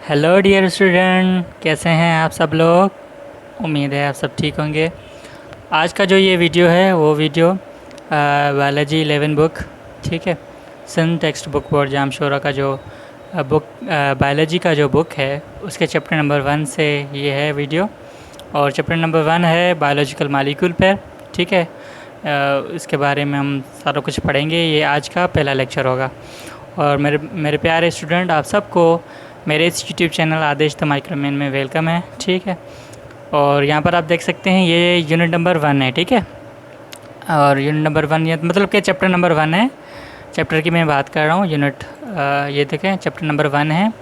Hello dear student, कैसे हैं आप सब लोग। उम्मीद है आप सब ठीक होंगे। आज का जो ये वीडियो है वो वीडियो बायोलॉजी 11 बुक, ठीक है, सन टेक्स्ट बुक बोर्ड जामशोरा का जो बुक बायोलॉजी का जो बुक है उसके चैप्टर नंबर 1 से ये है वीडियो। और चैप्टर नंबर 1 है बायोलॉजिकल मालिक्यूल पर, ठीक है। इसके बारे में हम सारा कुछ पढ़ेंगे। ये आज का पहला लेक्चर होगा। और मेरे मेरे प्यारे स्टूडेंट, आप सबको मेरे इस यूट्यूब चैनल आदेश द माइक्रोमैन में वेलकम है, ठीक है। और यहाँ पर आप देख सकते हैं ये यूनिट नंबर 1 है, ठीक है। और यूनिट नंबर 1 ये मतलब कि चैप्टर नंबर 1 है। चैप्टर की मैं बात कर रहा हूँ। यूनिट ये देखें, चैप्टर नंबर 1 है।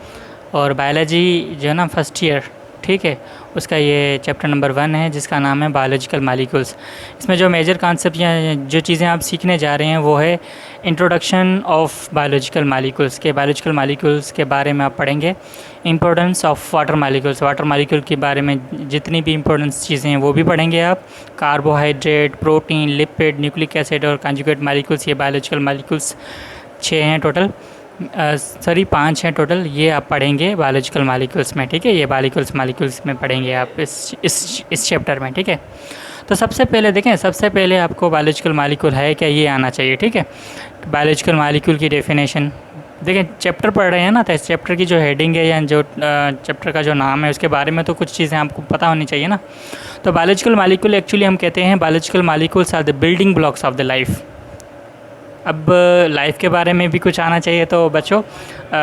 और बायोलॉजी जो है ना, फर्स्ट ईयर, ठीक है, उसका ये चैप्टर नंबर 1 है जिसका नाम है बायोलॉजिकल मालिक्यूल्स। इसमें जो मेजर कॉन्सेप्ट या जो चीज़ें आप सीखने जा रहे हैं वो है इंट्रोडक्शन ऑफ बायोलॉजिकल मालिक्यूल्स के बारे में आप पढ़ेंगे। इंपॉर्टेंस ऑफ वाटर मालिक्यूल के बारे में जितनी भी इंपॉर्टेंस चीज़ें हैं वो भी पढ़ेंगे आप। Carbohydrate, protein, lipid, nucleic acid और कॉन्जुगेट मालिक्यूल्स, ये बायोलॉजिकल मालिक्यूल्स 6 हैं टोटल, 5 हैं टोटल। ये आप पढ़ेंगे बायोलॉजिकल मालिक्यूल्स में, ठीक है। ये बायोलॉजिकल मालिक्यूल्स में पढ़ेंगे आप इस चैप्टर में, ठीक है। तो सबसे पहले देखें, सबसे पहले आपको बायोलॉजिकल मालिक्यूल है क्या ये आना चाहिए, ठीक है। बायोलॉजिकल मालिक्यूल की डेफिनेशन देखें, चैप्टर पढ़ रहे हैं ना, तो इस चैप्टर की जो हेडिंग है या जो चैप्टर का जो नाम है उसके बारे में तो कुछ चीज़ें आपको पता होनी चाहिए ना। तो बायोलॉजिकल मालिक्यूल एक्चुअली हम कहते हैं biological molecules are the building blocks of the life. अब लाइफ के बारे में भी कुछ आना चाहिए, तो बच्चों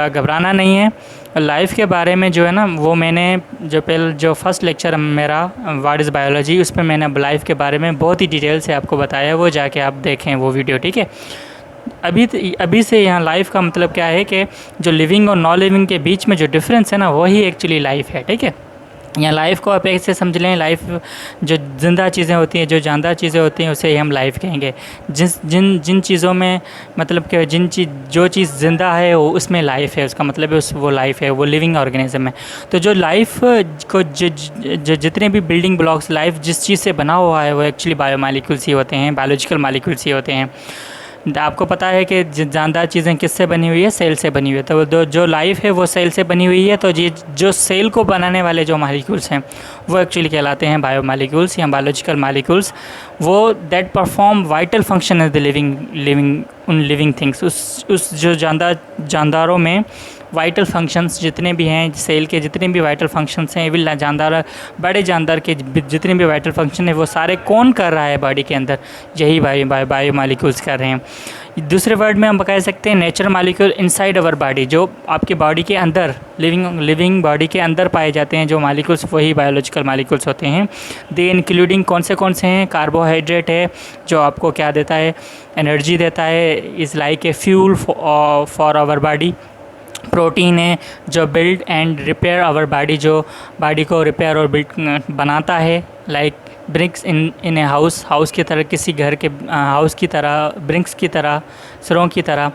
घबराना नहीं है। लाइफ के बारे में जो है ना, वो मैंने जो फर्स्ट लेक्चर मेरा व्हाट इज़ बायोलॉजी, उस पर मैंने अब लाइफ के बारे में बहुत ही डिटेल से आपको बताया। वो जाके आप देखें वो वीडियो, ठीक है। अभी से यहाँ लाइफ का मतलब क्या है कि जो लिविंग और नॉन लिविंग के बीच में जो डिफरेंस है ना, वही एक्चुअली लाइफ है, ठीक है। या लाइफ को आप ऐसे समझ लें, लाइफ जो जिंदा चीज़ें होती हैं, जो जानदार चीज़ें होती हैं, उसे हम लाइफ कहेंगे। जिन चीज़ों में मतलब कि जो चीज़ जिंदा है वो उसमें लाइफ है, उसका मतलब है वो लाइफ है, वो लिविंग ऑर्गेनिज्म है। तो जो लाइफ को जो जितने भी बिल्डिंग ब्लॉक्स लाइफ जिस चीज़ से बना हुआ है वो एक्चुअली बायोमालिक्यूल्स ही होते हैं, बायोलॉजिकल मालिक्यूल्स ही होते हैं। आपको पता है कि जानदार चीज़ें किससे बनी हुई है, सेल से बनी हुई है। तो जो लाइफ है वो सेल से बनी हुई है। तो ये जो सेल को बनाने वाले जो मालिक्यूल्स हैं वो एक्चुअली कहलाते हैं बायोमालिक्यूल्स या बायोलॉजिकल मालिक्यूल्स। वो that perform vital function as the living things. उस जो जानदारों में वाइटल फंक्शंस जितने भी हैं, सेल के जितने भी वाइटल फंक्शंस हैं, विल जानदार, बड़े जानदार के जितने भी वाइटल फंक्शन है वो सारे कौन कर रहा है बॉडी के अंदर, यही बायो मालिक्यूल्स कर रहे हैं। दूसरे वर्ड में हम कह सकते हैं natural molecule inside our body, जो आपकी बॉडी के अंदर लिविंग बॉडी के अंदर पाए जाते हैं जो मालिक्यूल्स, वही बायोलॉजिकल मालिक्यूल्स होते हैं। दे इंक्लूडिंग कौन से हैं, कार्बोहाइड्रेट है जो आपको क्या देता है, एनर्जी देता है, is like a fuel for our body. Protein है जो build and repair our body, जो बॉडी को रिपेयर और बिल्ड बनाता है। Like bricks in a house की तरह, किसी घर के हाउस की तरह, ब्रिक्स की तरह, सिरों की तरह।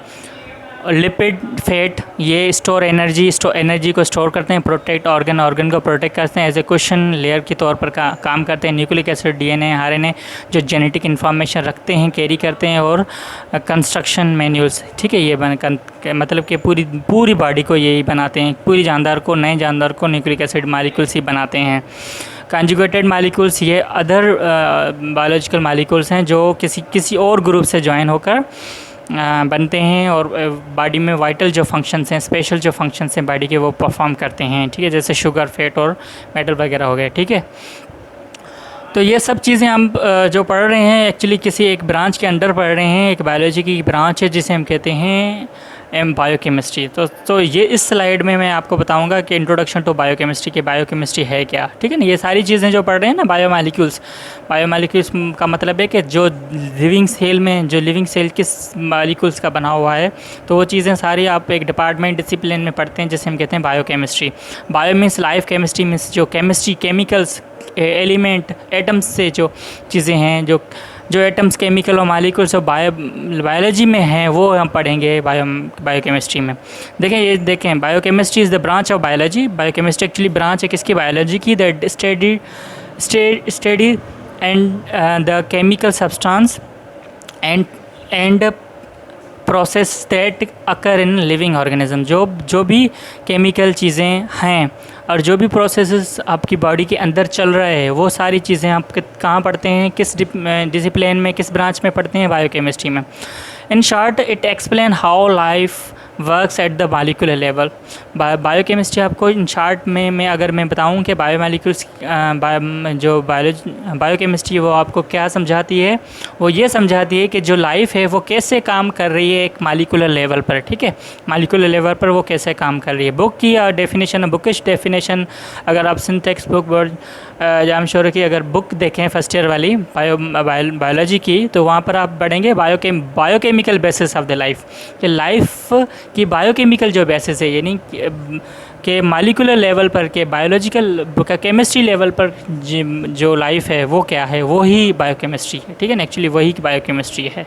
लिपिड फैट ये स्टोर एनर्जी को स्टोर करते हैं, प्रोटेक्ट ऑर्गन को प्रोटेक्ट करते हैं, एज ए क्वेश्चन लेयर के तौर पर काम करते हैं। न्यूक्लिक एसिड, डीएनए, आरएनए जो जेनेटिक इन्फॉर्मेशन रखते हैं, कैरी करते हैं। और कंस्ट्रक्शन मैन्यूल्स, ठीक है, ये मतलब कि पूरी बॉडी को यही बनाते हैं, पूरी जानदार को, नए जानदार को न्यूक्लिक एसिड मालिक्यूल्स ही बनाते हैं। कॉन्जुगेटेड मालिक्यूल्स ये अदर बायोलॉजिकल मालिक्यूल्स हैं जो किसी और ग्रुप से ज्वाइन होकर बनते हैं और बॉडी में वाइटल जो फंक्शंस हैं, स्पेशल जो फंक्शंस हैं बॉडी के, वो परफॉर्म करते हैं, ठीक है। जैसे शुगर, फैट और मेटल वगैरह हो गए, ठीक है। तो ये सब चीज़ें हम जो पढ़ रहे हैं एक्चुअली किसी एक ब्रांच के अंडर पढ़ रहे हैं। एक बायोलॉजी की ब्रांच है जिसे हम कहते हैं बायोकेमिस्ट्री। तो ये इस स्लाइड में मैं आपको बताऊंगा कि इंट्रोडक्शन टू बायोकेमिस्ट्री के बायोकेमिस्ट्री है क्या, ठीक है ना। ये सारी चीज़ें जो पढ़ रहे हैं ना, बायोमालिक्यूल्स का मतलब है कि जो लिविंग सेल किस मालिक्यूल्स का बना हुआ है, तो वो चीज़ें सारी आप एक डिपार्टमेंट डिसिप्लिन में पढ़ते हैं जिसे हम कहते हैं biochemistry. Bio means life, chemistry means जो केमिस्ट्री, केमिकल्स, एलिमेंट, एटम्स से जो चीज़ें हैं, जो एटम्स, केमिकल और मालिक्यूल्स बायोलॉजी में हैं, वो हम पढ़ेंगे बायोकेमिस्ट्री में। देखें biochemistry is the branch of biology. Biochemistry actually branch है किसकी, बायोलॉजी की, that study and the chemical substance and process that occur in living organism, जो भी केमिकल चीज़ें हैं और जो भी प्रोसेसेस आपकी बॉडी के अंदर चल रहे हैं, वो सारी चीज़ें आप कहाँ पढ़ते हैं, किस डिसिप्लिन में, किस ब्रांच में पढ़ते हैं? बायोकेमिस्ट्री में। In short it explain how life works at the molecular level. Biochemistry आपको इन शॉर्ट में मैं अगर मैं बताऊं कि बायोमॉलिक्यूल्स जो बायोकेमिस्ट्री वो आपको क्या समझाती है, वो ये समझाती है कि जो लाइफ है वो कैसे काम कर रही है एक मॉलिक्यूलर लेवल पर, ठीक है, मॉलिक्यूलर लेवल पर वो कैसे काम कर रही है। बुक की डेफिनेशन, बुकिश डेफिनेशन, अगर आप syntax book I am sure कि अगर बुक देखें फर्स्ट ईयर वाली बायोलॉजी की, तो वहाँ पर आप पढ़ेंगे biochemical basis of the life, कि लाइफ की बायोकेमिकल जो बेसिस है, यानी कि मॉलिक्यूलर लेवल पर, के बायोलॉजिकल केमिस्ट्री लेवल पर जो लाइफ है वो क्या है, वो ही बायोकेमिस्ट्री है, ठीक है ना, एक्चुअली वही बायोकेमिस्ट्री है।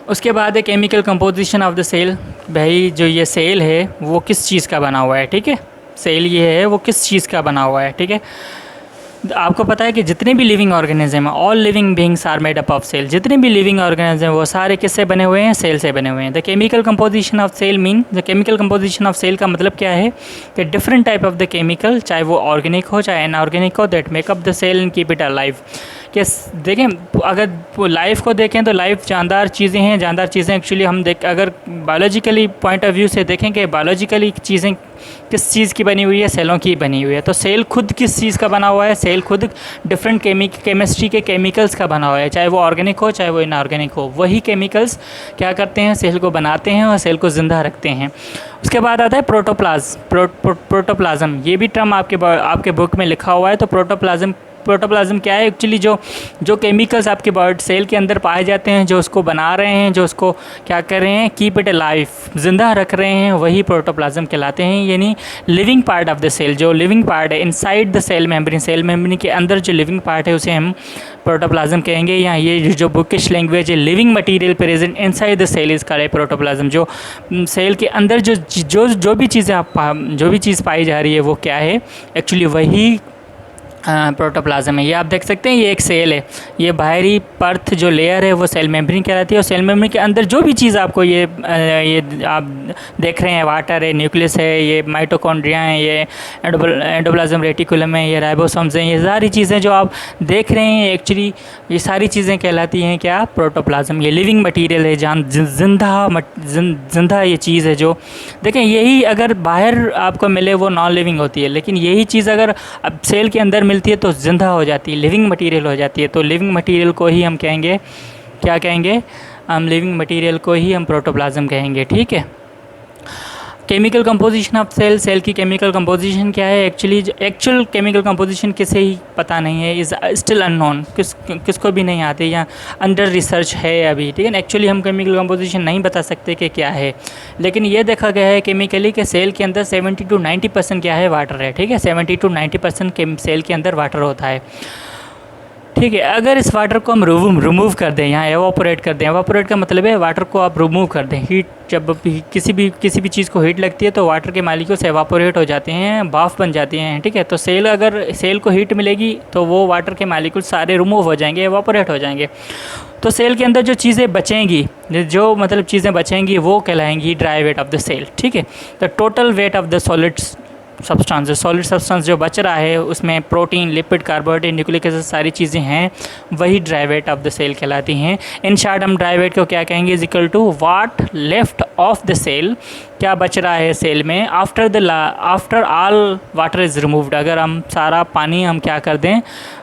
उसके बाद है chemical composition of the cell. भाई जो ये सेल है वो किस चीज़ का बना हुआ है, ठीक है, सेल ये है वो किस चीज़ का बना हुआ है, ठीक है। आपको पता है कि जितने भी लिविंग ऑर्गेनिज्म हैं, all living beings are made up of cell, जितने भी लिविंग ऑर्गेनिज्म वो सारे किससे बने हुए हैं? सेल से बने हुए हैं। The chemical composition of cell mean, the chemical composition of cell का मतलब क्या है कि different type of the chemical, चाहे वो ऑर्गेनिक हो चाहे इनऑर्गेनिक हो, that make up the cell and keep it alive. कि देखें, अगर लाइफ को देखें तो लाइफ जानदार चीज़ें हैं, जानदार चीज़ें एक्चुअली हम अगर बायोलॉजिकली पॉइंट ऑफ व्यू से देखें कि बायोलॉजिकली चीज़ें किस चीज़ की बनी हुई है? सेलों की बनी हुई है। तो सेल खुद किस चीज़ का बना हुआ है? सेल खुद डिफरेंट केमिस्ट्री के केमिकल्स का बना हुआ है, चाहे वो ऑर्गेनिक हो चाहे वो इनऑर्गेनिक हो। वही केमिकल्स क्या करते हैं? सेल को बनाते हैं और सेल को ज़िंदा रखते हैं। उसके बाद आता है प्रोटोप्लाज्म। ये भी टर्म आपके बुक में लिखा हुआ है। तो प्रोटोप्लाज्म क्या है? एक्चुअली जो केमिकल्स आपके सेल के अंदर पाए जाते हैं, जो उसको बना रहे हैं, जो उसको क्या कर रहे हैं? कीप इट अलाइव, जिंदा रख रहे हैं, वही प्रोटोप्लाज्म कहलाते हैं। यानी living part of the cell, जो लिविंग पार्ट है inside the cell membrane, cell membrane के अंदर जो लिविंग पार्ट है उसे हम प्रोटोप्लाज्म कहेंगे। या ये जो बुकिश लैंग्वेज है, living material present inside the cell is called protoplasm. जो सेल के अंदर जो भी चीज़ पाई जा रही है वो क्या है? एक्चुअली वही प्रोटोप्लाज्म है। ये आप देख सकते हैं, ये एक सेल है, ये बाहरी परत जो लेयर है वो सेल मेम्ब्रेन कहलाती है। और सेल मेम्ब्रेन के अंदर जो भी चीज़ आपको ये आप देख रहे हैं, वाटर है, न्यूक्लियस है, ये माइटोकॉन्ड्रिया है, ये एंडोप्लाज्म रेटिकुलम है, ये राइबोसोम्स हैं, ये सारी चीज़ें जो आप देख रहे हैं एक्चुअली ये सारी चीज़ें कहलाती हैं क्या? प्रोटोप्लाज्म। ये लिविंग मटीरियल है, जिंदा ये चीज़ है। जो देखें, यही अगर बाहर आपको मिले वो नॉन लिविंग होती है, लेकिन यही चीज़ अगर अब सेल के अंदर मिलती है तो जिंदा हो जाती है, लिविंग मटेरियल हो जाती है। तो लिविंग मटेरियल को ही हम कहेंगे, क्या कहेंगे? हम लिविंग मटेरियल को ही हम प्रोटोप्लाज्म कहेंगे, ठीक है। Chemical composition of cell, cell की केमिकल कंपोजिशन क्या है? एक्चुअल केमिकल कंपोजिशन किसे ही पता नहीं है, इज़ स्टिल अननोन, किसको भी नहीं आती या अंडर रिसर्च है अभी, ठीक है ना। एक्चुअली हम केमिकल कंपोजिशन नहीं बता सकते कि क्या है, लेकिन ये देखा गया है केमिकली कि सेल के अंदर 70 to 90% क्या है? वाटर है, ठीक है। 70 to 90% सेल के अंदर वाटर होता है, ठीक है। अगर इस वाटर को हम रिमूव कर दें, यहाँ एवापोरेट कर दें, एवापोरेट का मतलब है वाटर को आप रिमूव कर दें। हीट, जब किसी भी चीज़ को हीट लगती है तो वाटर के मॉलिक्यूल्स एवापोरेट हो जाते हैं, भाप बन जाती हैं, ठीक है। तो अगर सेल को हीट मिलेगी तो वो वाटर के मॉलिक्यूल्स सारे रिमूव हो जाएंगे, एवापोरेट हो जाएंगे। तो सेल के अंदर जो चीज़ें बचेंगी, चीज़ें बचेंगी वो कहलाएंगी dry weight of the cell, ठीक है। The total weight of the solid substance जो बच रहा है उसमें protein, lipid, carbohydrate, nucleic acid सारी चीज़ें हैं, वही dry weight of the cell कहलाती हैं। इन शॉर्ट हम ड्राई वेट को क्या कहेंगे? Is equal to what left of the cell, क्या बच रहा है सेल में after all water is removed. अगर हम सारा पानी हम क्या कर दें?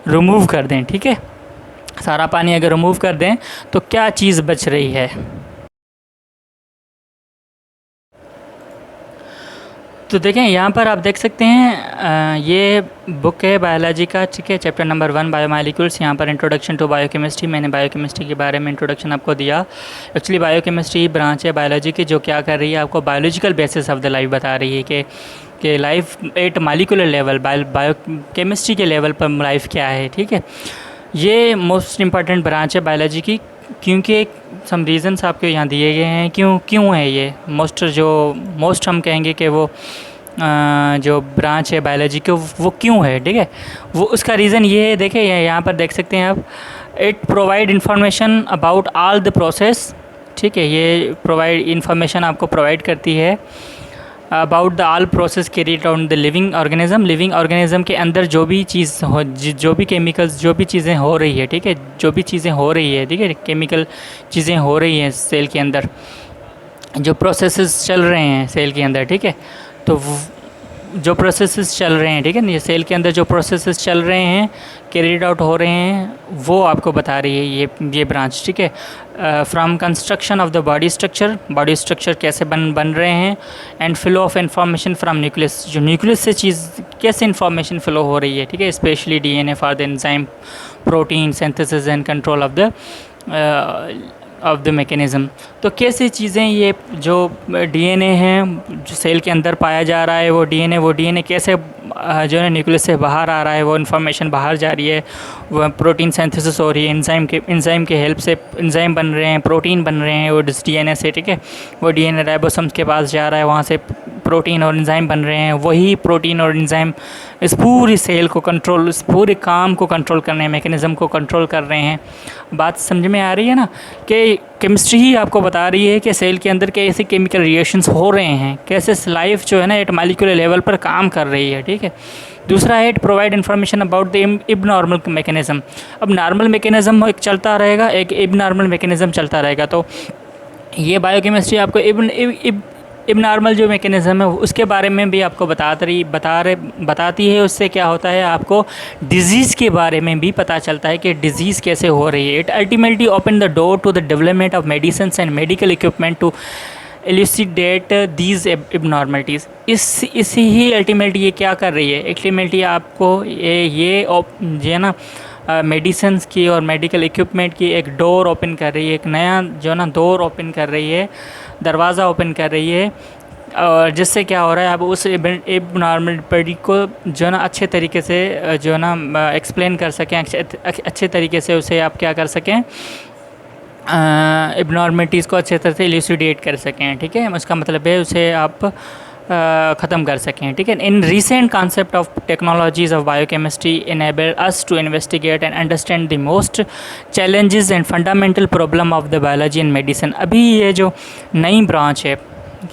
रिमूव कर दें, ठीक है। सारा पानी अगर रिमूव कर दें तो क्या चीज़ बच रही है? तो देखें, यहाँ पर आप देख सकते हैं ये बुक है बायोलॉजी का, ठीक है। Chapter number 1 biomolecules. यहाँ पर इंट्रोडक्शन टू बायोकेमिस्ट्री, मैंने बायोकेमिस्ट्री के बारे में इंट्रोडक्शन आपको दिया। एक्चुअली बायोकेमिस्ट्री ब्रांच है बायोलॉजी की जो क्या कर रही है? आपको biological basis of the life बता रही है कि life at molecular level, biochemistry के लेवल पर लाइफ क्या है, ठीक है। ये मोस्ट इम्पॉर्टेंट ब्रांच है बायोलॉजी की, क्योंकि सम रीज़न्स आपको यहाँ दिए गए हैं क्यों है ये मोस्ट हम कहेंगे कि वो जो ब्रांच है बायोलॉजी के वो क्यों है, ठीक है। वो उसका रीज़न ये है, देखें यहाँ पर देख सकते हैं आप, it provide information about all the process ठीक है, ये प्रोवाइड इन्फॉर्मेशन आपको प्रोवाइड करती है about the all process carried out the living organism के अंदर जो भी चीज़ हो, जो भी केमिकल्स, जो भी चीज़ें हो रही है, ठीक है, जो भी चीज़ें हो रही है, ठीक है, केमिकल चीज़ें हो रही हैं सेल के अंदर, जो प्रोसेसेस चल रहे हैं सेल के अंदर, ठीक है, तो जो प्रोसेसेस चल रहे हैं, ठीक है, ये सेल के अंदर जो प्रोसेसेस चल रहे हैं, कैरीड आउट हो रहे हैं, वो आपको बता रही है ये ब्रांच, ठीक है। From construction of the body structure कैसे बन रहे हैं, and flow of information from nucleus, जो न्यूक्लियस से चीज़ कैसे इंफॉर्मेशन फ्लो हो रही है, ठीक है, specially DNA for the enzyme protein synthesis and control of the mechanism. तो कैसे चीज़ें, ये जो डीएनए है जो सेल के अंदर पाया जा रहा है, वो डीएनए कैसे जो है न्यूक्लियस से बाहर आ रहा है, वो इन्फॉर्मेशन बाहर जा रही है, वो प्रोटीन सिंथेसिस हो रही है, एंजाइम के हेल्प से एंजाइम बन रहे हैं, प्रोटीन बन रहे हैं वो डीएनए से, ठीक है, वो डीएनए राइबोसोम्स के पास जा रहा है, वहाँ से प्रोटीन और एंजाइम बन रहे हैं, वही प्रोटीन और एंजाइम इस पूरी सेल को कंट्रोल, इस पूरे काम को कंट्रोल कर रहे हैं, मैकेनिज़्म को कंट्रोल कर रहे हैं। बात समझ में आ रही है ना, कि केमिस्ट्री ही आपको बता रही है कि सेल के अंदर कैसे केमिकल रिएक्शंस हो रहे हैं, कैसे लाइफ जो है ना एट मॉलिक्यूलर लेवल पर काम कर रही है, ठीक है। दूसरा है provide information about the abnormal mechanism. अब नॉर्मल मैकेनिज़्म एक चलता रहेगा, एक इबनॉर्मल मैकेनिज़्म चलता रहेगा, तो ये बायोकेमिस्ट्री आपको इबनॉर्मल जो मैकेनिज़्म है उसके बारे में भी आपको बताती है। उससे क्या होता है, आपको डिज़ीज़ के बारे में भी पता चलता है कि डिज़ीज़ कैसे हो रही है। It ultimately open the door to the development of medicine and medical equipment to elucidate these abnormalities. इसी ही अल्टीमेटली ये क्या कर रही है, अल्टीमेटली आपको ये जो है ना मेडिसिन्स की और मेडिकल इक्विपमेंट की एक डोर ओपन कर रही है, एक नया जो ना डोर ओपन कर रही है, दरवाज़ा ओपन कर रही है, और जिससे क्या हो रहा है, आप उस एबनॉर्मलिटी को जो ना अच्छे तरीके से जो ना एक्सप्लेन कर सकें, अच्छे तरीके से उसे आप क्या कर सकें, एबनॉर्मलिटीज़ को अच्छे तरह से इल्यूसिडेट कर सकें, ठीक है। उसका मतलब है उसे आप ख़त्म कर सकें, ठीक है। In recent concept of technologies of biochemistry enable us to investigate and understand the most challenges and fundamental problem of the biology and medicine. अभी ये जो नई ब्रांच है,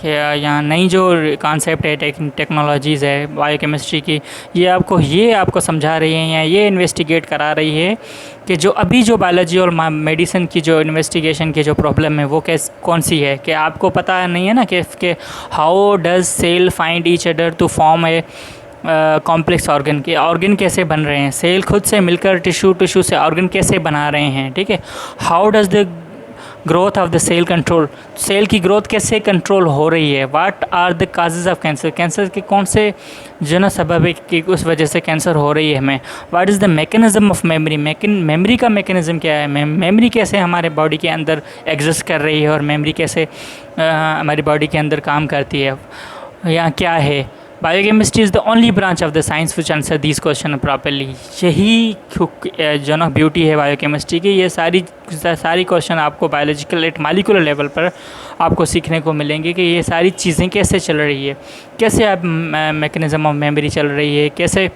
यहाँ नई जो कॉन्सेप्ट है टेक्नोलॉजीज़ है बायोकेमिस्ट्री की, ये आपको समझा रही है या ये इन्वेस्टिगेट करा रही है कि जो अभी जो बायोलॉजी और मेडिसिन की जो इन्वेस्टिगेशन की जो प्रॉब्लम है वो कौन सी है, कि आपको पता नहीं है ना कि how does cell find each other to form a complex organ, के ऑर्गन कैसे बन रहे हैं, सेल खुद से मिलकर टिश्यू से ऑर्गन कैसे बना रहे हैं, ठीक है। How does the growth of the cell control, cell की ग्रोथ कैसे कंट्रोल हो रही है, what are the causes of cancer, cancer के कौन से जो ना सबब है कि उस वजह से कैंसर हो रही है हमें, what is the mechanism of memory, memory का मैकेनिज़्म क्या है, मेमोरी कैसे हमारे बॉडी के अंदर एग्जिस्ट कर रही है, और मेमोरी कैसे हमारी बॉडी के अंदर काम करती है, या क्या है। Biochemistry is the only branch of the science which answer these question properly. यही जो ना ब्यूटी है बायोकेमिस्ट्री की, ये सारी क्वेश्चन आपको बायोलॉजिकल एट मॉलिक्यूलर लेवल पर आपको सीखने को मिलेंगे कि ये सारी चीज़ें कैसे चल रही है, कैसे आप मैकेनिज़्म ऑफ मेमोरी चल रही है, कैसे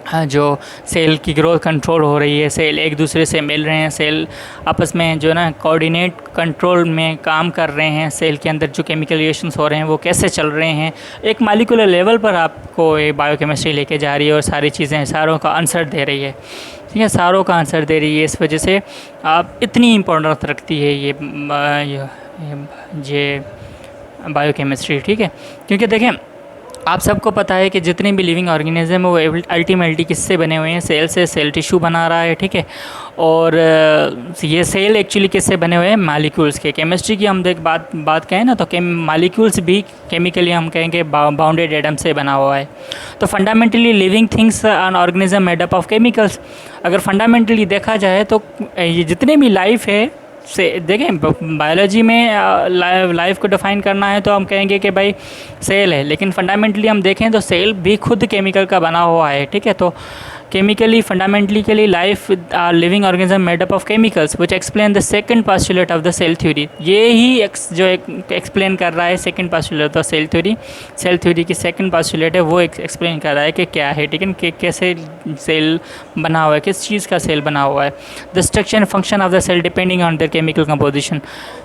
जो सेल की ग्रोथ कंट्रोल हो रही है, सेल एक दूसरे से मिल रहे हैं, सेल आपस में जो ना कोऑर्डिनेट कंट्रोल में काम कर रहे हैं, सेल के अंदर जो केमिकल रिएक्शंस हो रहे हैं वो कैसे चल रहे हैं, एक मॉलिक्यूलर लेवल पर आपको ये बायोकेमिस्ट्री लेके जा रही है, और सारी चीज़ें सारों का आंसर दे रही है, ठीक है, सारों का आंसर दे रही है। इस वजह से आप इतनी इम्पोर्टेंस रखती है ये बायोकेमिस्ट्री, ठीक है। क्योंकि देखें, आप सबको पता है कि जितने भी लिविंग ऑर्गेनिज्म है वो अल्टीमेटली किससे बने हुए हैं, सेल से, सेल टिश्यू बना रहा है, ठीक है। और ये सेल एक्चुअली किससे बने हुए हैं, मॉलिक्यूल्स के। केमिस्ट्री की हम बात कहें ना, तो मॉलिक्यूल्स भी केमिकली हम कहेंगे बाउंडेड एटम से बना हुआ है। तो fundamentally living things an organism made up of chemicals. अगर फंडामेंटली देखा जाए तो ये जितने भी लाइफ है से देखें, बायोलॉजी में लाइफ को डिफ़ाइन करना है तो हम कहेंगे कि भाई सेल है, लेकिन फंडामेंटली हम देखें तो सेल भी खुद केमिकल का बना हुआ है, ठीक है। तो chemically fundamentally life are living organism made up of chemicals which explain the second postulate of the cell theory. ये ही जो एक्सप्लेन कर रहा है second postulate of cell theory की सेकंड पोस्टुलेट है, वो एक्सप्लेन कर रहा है कि क्या है, ठीक है, कि कैसे सेल बना हुआ है, किस चीज़ का सेल बना हुआ है। The structure and function of the cell depending on the chemical composition.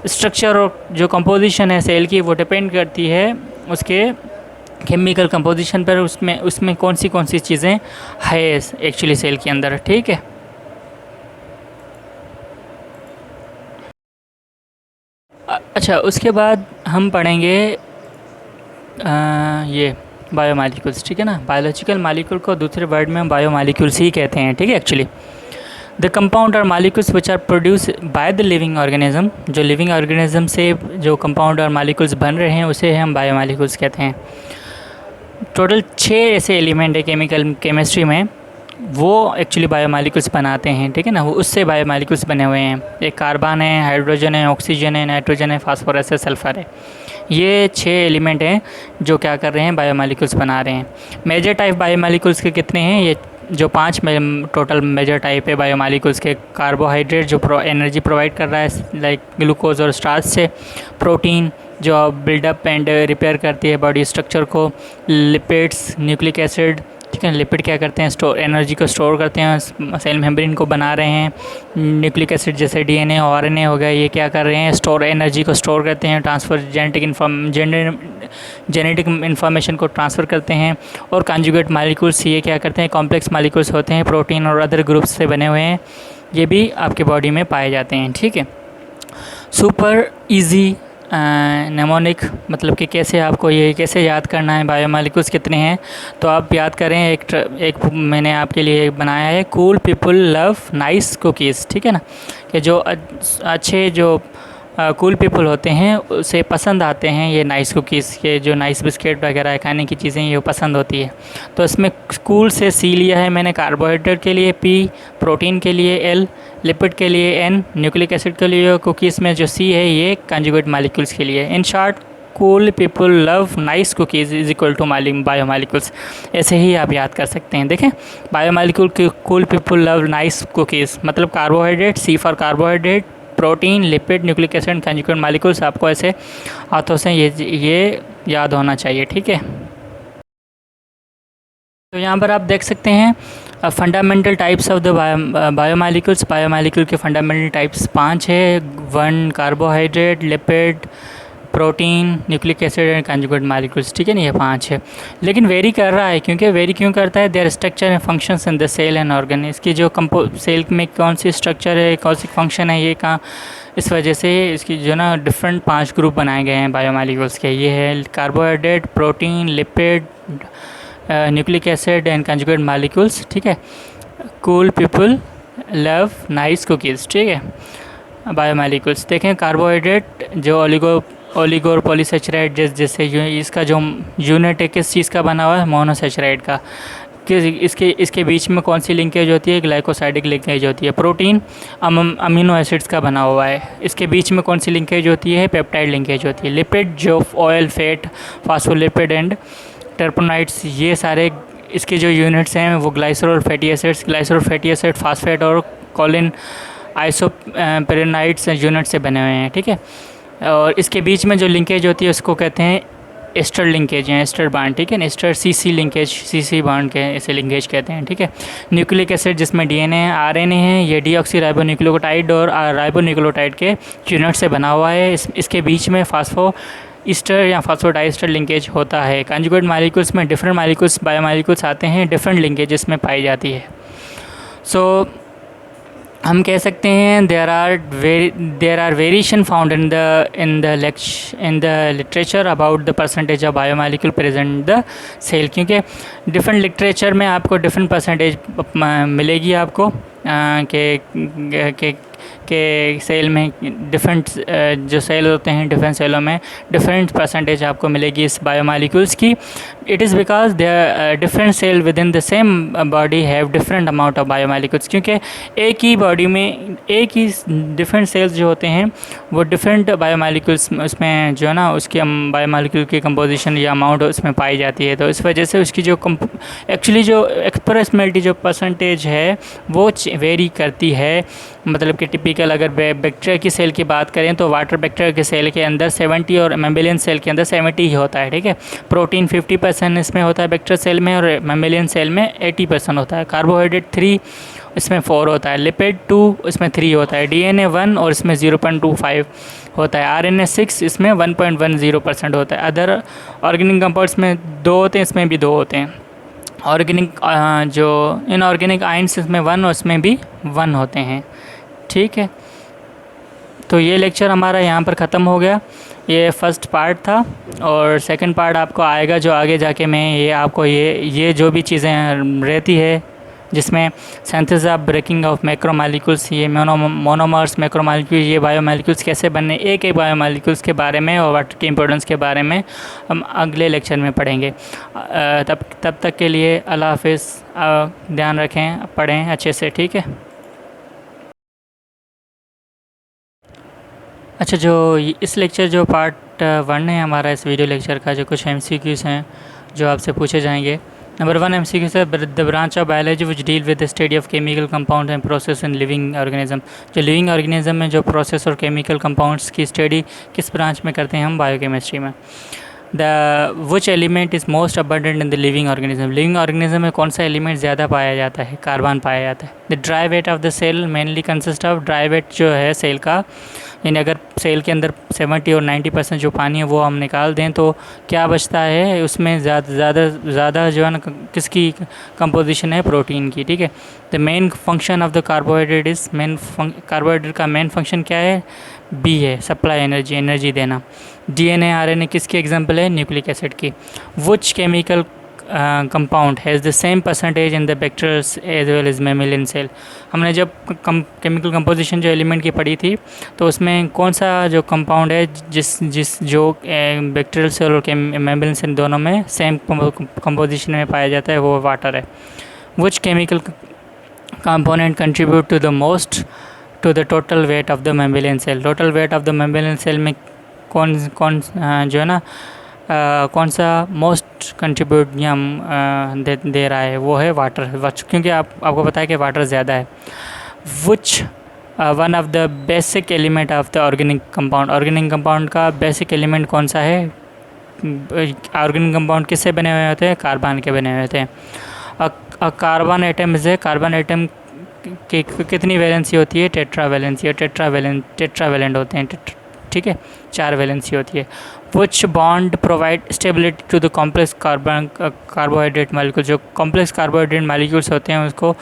Structure और जो कंपोजिशन है सेल की वो डिपेंड करती है उसके केमिकल कंपोजिशन पर, उसमें कौन सी चीज़ें है एक्चुअली सेल के अंदर, ठीक है। अच्छा, उसके बाद हम पढ़ेंगे ये बायोमॉलिक्यूल्स, ठीक है ना। बायोलॉजिकल मॉलिक्यूल को दूसरे वर्ड में हम बायोमॉलिक्यूल्स ही कहते हैं, ठीक है। एक्चुअली द कंपाउंड और molecules which are produce by the living organism, जो लिविंग ऑर्गेनिज्म से जो कंपाउंड और मॉलिक्यूल्स बन रहे हैं उसे हम बायोमॉलिक्यूल्स कहते हैं। टोटल 6 ऐसे एलिमेंट है केमिस्ट्री में, वो एक्चुअली बायोमॉलिक्यूल्स बनाते हैं, ठीक है ना। वो उससे बायोमॉलिक्यूल्स बने हुए हैं। एक कार्बन है, हाइड्रोजन है, ऑक्सीजन है, नाइट्रोजन है, फास्फोरस है, सल्फर है। ये 6 एलिमेंट हैं जो क्या कर रहे हैं, बायोमॉलिक्यूल्स बना रहे हैं। मेजर टाइप बायोमॉलिक्यूल्स के कितने हैं, ये जो 5 टोटल मेजर टाइप है बायोमॉलिक्यूल्स के। कार्बोहाइड्रेट जो एनर्जी प्रोवाइड कर रहा है लाइक ग्लूकोज और स्टार्च से। प्रोटीन जो बिल्डअप एंड रिपेयर करती है बॉडी स्ट्रक्चर को। लिपिड्स, न्यूक्लिक एसिड, ठीक है। लिपिड क्या करते हैं, स्टोर एनर्जी को स्टोर करते हैं, सेल मेम्ब्रेन को बना रहे हैं। न्यूक्लिक एसिड जैसे डीएनए और आरएनए हो गया, ये क्या कर रहे हैं, स्टोर एनर्जी को स्टोर करते हैं, ट्रांसफ़र जेनेटिक इन्फॉर्मेशन को ट्रांसफ़र करते हैं। और कॉन्जुगेट मॉलिक्यूल्स ये क्या करते हैं, कॉम्प्लेक्स मॉलिक्यूल्स होते हैं, प्रोटीन और अदर ग्रुप्स से बने हुए हैं, ये भी आपके बॉडी में पाए जाते हैं, ठीक है। सुपर ईजी नेमोनिक मतलब कि कैसे आपको ये कैसे याद करना है बायोमॉलिक्यूल्स कितने हैं, तो आप याद करें। एक मैंने आपके लिए बनाया है, cool people love nice cookies, ठीक है ना। कि जो अच्छे जो कूल पीपल होते हैं उसे पसंद आते हैं ये नाइस कुकीज़ के, जो नाइस बिस्किट वगैरह खाने की चीज़ें ये पसंद होती है। तो इसमें कूल से सी लिया है मैंने, कार्बोहाइड्रेट के लिए पी, प्रोटीन के लिए एल, लिपिड के लिए एन, न्यूक्लिक एसिड के लिए कुकीज़ में जो सी है ये कंजुगेट मॉलिक्यूल्स के लिए। In short, cool people love nice cookies is equal to biomolecules. ऐसे ही आप याद कर सकते हैं। देखें, biomolecule cool people love nice cookies मतलब carbohydrate, C for carbohydrate, protein, lipid, nucleic acid, conjugate molecules. आपको ऐसे हाथों से ये याद होना चाहिए, ठीक है। तो यहाँ पर आप देख सकते हैं fundamental types of the biomolecules. Biomolecule के फंडामेंटल टाइप्स 5 है। 1 carbohydrate, lipid, protein, nucleic acid and conjugate molecules, ठीक है ना। ये 5 है, लेकिन वेरी कर रहा है। क्योंकि वेरी क्यों करता है, their structure and functions in the cell and organ. इसकी जो सेल में कौन सी स्ट्रक्चर है, कौन सी फंक्शन है, ये कहाँ, इस वजह से इसकी जो ना डिफरेंट 5 ग्रुप बनाए गए हैं बायोमॉलिक्यूल्स के। ये है carbohydrate, protein, lipid, nucleic acid and conjugate molecules, ठीक है। Cool people love nice cookies, ठीक है। बायोमॉलिक्यूल्स देखें, कार्बोहाइड्रेट जो ओलिगो और पॉलीसेचराइड जैसे इसका जो यूनिट है किस चीज़ का बना हुआ है, मोनोसेचराइड का। इसके बीच में कौन सी लिंकेज होती है, ग्लाइकोसाइडिक लिंकेज होती है। प्रोटीन अमीनो एसिड्स का बना हुआ है, इसके बीच में कौन सी लिंकेज होती है, पेप्टाइड लिंकेज होती है। लिपिड जो ऑयल, फैट, फास्फोलिपिड एंड टर्पोनाइड्स, ये सारे इसके जो यूनिट्स हैं वो ग्लाइसरॉल फैटी एसिड, फास्फेट और कोलिन आइसोपेरेनाइड्स यूनिट से बने हुए हैं, ठीक है। और इसके बीच में जो लिंकेज होती है उसको कहते हैं एस्टर लिंकेज या एस्टर बांड, ठीक है ना। Ester CC linkage, CC bond के इसे लिंकेज कहते हैं, ठीक है। न्यूक्लिक एसिड जिसमें डीएनए, आरएनए है, ये डीऑक्सी राइबोन्यूक्लियोटाइड और राइबोन्यूक्लियोटाइड के यूनिट से बना हुआ है। इसके बीच में फास्फो ईस्टर या फास्फोडाइस्टर लिंकेज होता है। कंजुगेट मॉलिक्यूल्स में डिफरेंट मॉलिक्यूल्स बायोमॉलिक्यूल्स आते हैं, डिफरेंट लिंकेजेस में पाई जाती है। सो हम कह सकते हैं there are variation found in the literature about the percentage of biomolecule present the cell. क्योंकि डिफरेंट लिटरेचर में आपको डिफरेंट परसेंटेज मिलेगी आपको कि के सेल में डिफरेंट जो सेल होते हैं, डिफरेंट सेलों में डिफरेंट परसेंटेज आपको मिलेगी इस बायोमॉलिक्यूल्स की। It is because they different cell within the same body have different amount of biomolecules, क्योंकि एक ही बॉडी में एक ही डिफरेंट सेल्स जो होते हैं वो डिफरेंट बायोमॉलिक्यूल्स उसमें जो है ना उसकी बायोमॉलिक्यूल की कंपोजिशन या अमाउंट उसमें पाई जाती है। तो इस वजह से उसकी जो एक्चुअली जो एक्सप्रेसबिलिटी जो परसेंटेज है वो वेरी करती है। मतलब कि टिपिकल अगर बैक्टीरिया की सेल की बात करें तो वाटर बैक्टीरिया के सेल के अंदर 70 और मेम्बिलियन सेल के अंदर 70 ही होता है, ठीक है। प्रोटीन 50% इसमें होता है बैक्टीरिया सेल में, और मेम्बिलियन सेल में 80% होता है। कार्बोहाइड्रेट 3 इसमें 4 होता है, लिपिड 2 इसमें 3 होता है, डीएनए 1 और इसमें 0.25 होता है, आरएनए 6 इसमें 1.10% होता है। अदर ऑर्गेनिक कंपाउंड्स में 2 होते हैं, इसमें भी 2 होते हैं। ऑर्गेनिक जो इनऑर्गेनिक आयंस इसमें 1 और इसमें भी 1 होते हैं, ठीक है। तो ये लेक्चर हमारा यहाँ पर ख़त्म हो गया। ये फर्स्ट पार्ट था और सेकंड पार्ट आपको आएगा जो आगे जाके मैं ये आपको ये जो भी चीज़ें रहती है जिसमें synthesis of breaking of macromolecules, ये मोनोमर्स मैक्रोमॉलिक्यूल, ये बायोमॉलिक्यूल्स कैसे बनने, एक एक बायोमॉलिक्यूल्स के बारे में और वाटर की इंपॉर्टेंस के बारे में हम अगले लेक्चर में पढ़ेंगे। तब तक के लिए अल्लाह हाफिज़। ध्यान रखें, पढ़ें अच्छे से, ठीक है। अच्छा, जो इस लेक्चर जो पार्ट 1 है हमारा इस वीडियो लेक्चर का, जो कुछ MCQs हैं जो आपसे पूछे जाएंगे। नंबर 1 MCQ है the branch of biology which deal with the study of chemical compound and process in living organism. जो लिविंग ऑर्गेनिज्म में जो प्रोसेस और केमिकल कंपाउंड्स की स्टडी किस ब्रांच में करते हैं हम, बायोकेमिस्ट्री में। Which element is most abundant in the living organism. Living organism में कौन सा एलिमेंट ज़्यादा पाया जाता है, कार्बन पाया जाता है। The dry weight of the cell mainly consist of, dry weight जो है सेल का, यानी अगर सेल के अंदर 70 और 90% जो पानी है वो हम निकाल दें तो क्या बचता है उसमें ज़्यादा जो है ना किसकी कंपोजिशन है, प्रोटीन की, ठीक है। The main function of the carbohydrate is carbohydrate का मेन फंक्शन क्या है, बी है, सप्लाई एनर्जी देना। डीएनए आरएनए किसकी एग्जांपल है, न्यूक्लिक एसिड की। Which chemical compound has the same percentage in the bacterials as well as mammalian cell. हमने जब केमिकल कंपोजिशन जो एलिमेंट की पढ़ी थी तो उसमें कौन सा जो कंपाउंड है जिस जो बैक्टीरियल सेल और मेमिलियन सेल दोनों में सेम कंपोजिशन में पाया जाता है, वो वाटर है। Which chemical component contribute to the most to the total weight of the mammalian cell. Total weight of the mammalian cell में कौन जो है ना कौन सा मोस्ट कंट्रीब्यूट दे रहा है, वो है वाटर, क्योंकि आपको पता है कि वाटर ज़्यादा है। Which one of the basic element of the organic compound. Organic compound का बेसिक एलिमेंट कौन सा है, ऑर्गेनिक कंपाउंड किससे बने हुए होते हैं, कार्बन के बने हुए होते हैं। कार्बन एटम से, कार्बन एटम की कितनी वैलेंसी होती है, टेट्रावैलेंसी, टेट्रावैलेंट होते हैं, ठीक है, 4 वैलेंसी होती है। Which bond provide stability to the complex carbohydrate molecule. जो कॉम्प्लेक्स कार्बोहाइड्रेट मालिक्यूल्स होते हैं उसको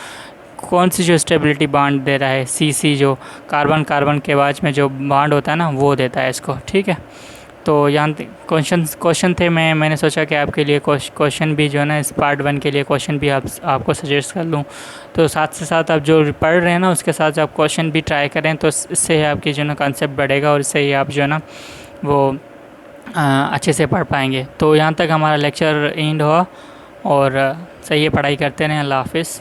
कौन सी जो स्टेबिलिटी बॉन्ड दे रहा है, सी जो कार्बन के बाद में जो बॉन्ड होता है ना वो देता है इसको, ठीक है। तो यहाँ क्वेश्चन थे, मैंने सोचा कि आपके लिए क्वेश्चन भी जो है ना इस पार्ट 1 के लिए क्वेश्चन भी आपको सजेस्ट कर लूँ। तो साथ से साथ आप जो पढ़ रहे हैं ना उसके साथ आप क्वेश्चन भी ट्राई करें, तो इससे आपकी जो है ना कॉन्सेप्ट बढ़ेगा और इससे ही आप जो है ना वो अच्छे से पढ़ पाएंगे। तो यहाँ तक हमारा लेक्चर एंड हुआ और सही है, पढ़ाई करते रहें। अल्लाह हाफिज़।